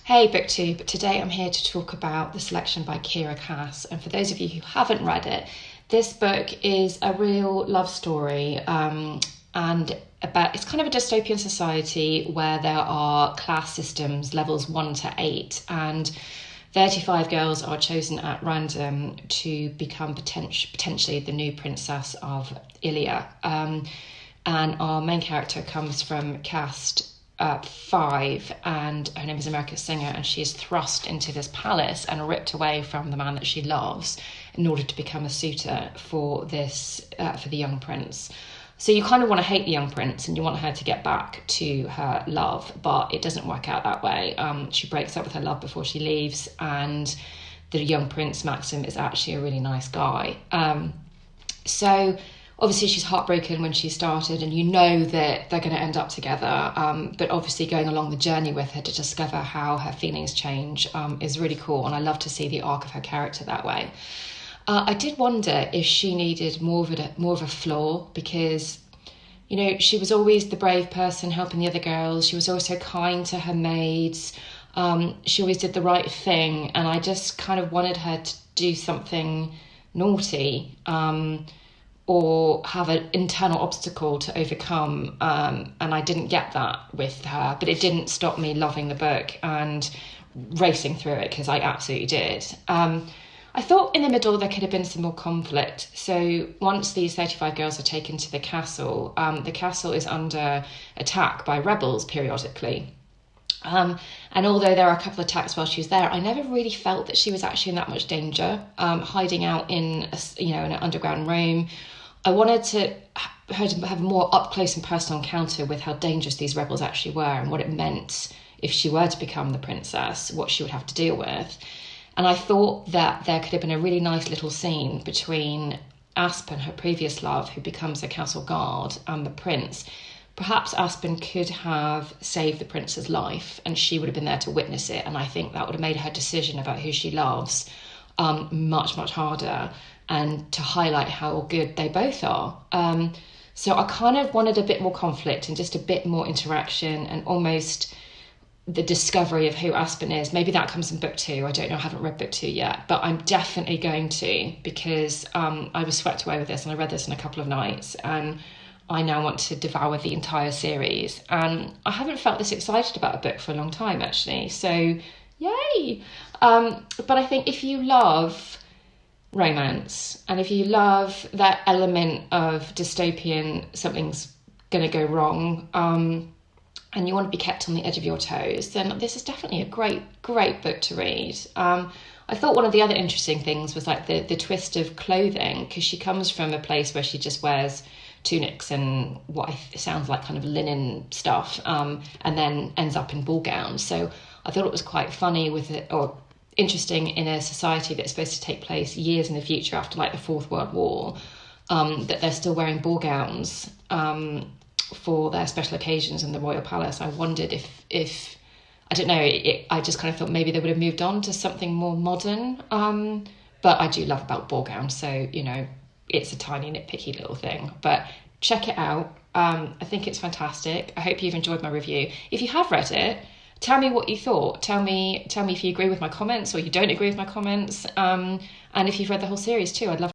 Hey BookTube, today I'm here to talk about The Selection by Kiera. And for those of you who haven't read it, this book is a real love story and it's kind of a dystopian society where there are class systems, levels 1 to 8, and 35 girls are chosen at random to become potentially the new princess of Ilia. And our main character comes from caste 5, and her name is America Singer, and she is thrust into this palace and ripped away from the man that she loves in order to become a suitor for the young prince. So you kind of want to hate the young prince and you want her to get back to her love, but it doesn't work out that way. She breaks up with her love before she leaves, and the young prince Maxim is actually a really nice guy. So obviously she's heartbroken when she started, and you know that they're going to end up together. But obviously going along the journey with her to discover how her feelings change is really cool. And I love to see the arc of her character that way. I did wonder if she needed more of a flaw, because, you know, she was always the brave person helping the other girls. She was always so kind to her maids. She always did the right thing. And I just kind of wanted her to do something naughty, or have an internal obstacle to overcome, and I didn't get that with her, but it didn't stop me loving the book and racing through it, because I absolutely did. I thought in the middle there could have been some more conflict. So once these 35 girls are taken to the castle is under attack by rebels periodically. And although there are a couple of attacks while she was there, I never really felt that she was actually in that much danger, hiding out in in an underground room. I wanted her to have a more up-close and personal encounter with how dangerous these rebels actually were and what it meant if she were to become the princess, what she would have to deal with. And I thought that there could have been a really nice little scene between Aspen, her previous love, who becomes a castle guard, and the prince. Perhaps Aspen could have saved the prince's life and she would have been there to witness it. And I think that would have made her decision about who she loves much, much harder, and to highlight how good they both are. So I kind of wanted a bit more conflict and just a bit more interaction, and almost the discovery of who Aspen is. Maybe that comes in book 2. I don't know, I haven't read book 2 yet, but I'm definitely going to, because I was swept away with this, and I read this in a couple of nights, and I now want to devour the entire series. And I haven't felt this excited about a book for a long time, actually. So yay! But I think if you love romance, and if you love that element of dystopian, something's going to go wrong, and you want to be kept on the edge of your toes, then this is definitely a great book to read. I thought one of the other interesting things was like the twist of clothing, because she comes from a place where she just wears tunics and what sounds like kind of linen stuff, and then ends up in ball gowns. So I thought it was quite funny or interesting in a society that's supposed to take place years in the future after like the Fourth World War, that they're still wearing ball gowns for their special occasions in the royal palace. I wondered if I don't know, I just kind of thought maybe they would have moved on to something more modern, but I do love about ball gowns, so it's a tiny nitpicky little thing, but check it out. I think it's fantastic. I hope you've enjoyed my review. If you have read it, tell me what you thought. Tell me if you agree with my comments or you don't agree with my comments. And if you've read the whole series too, I'd love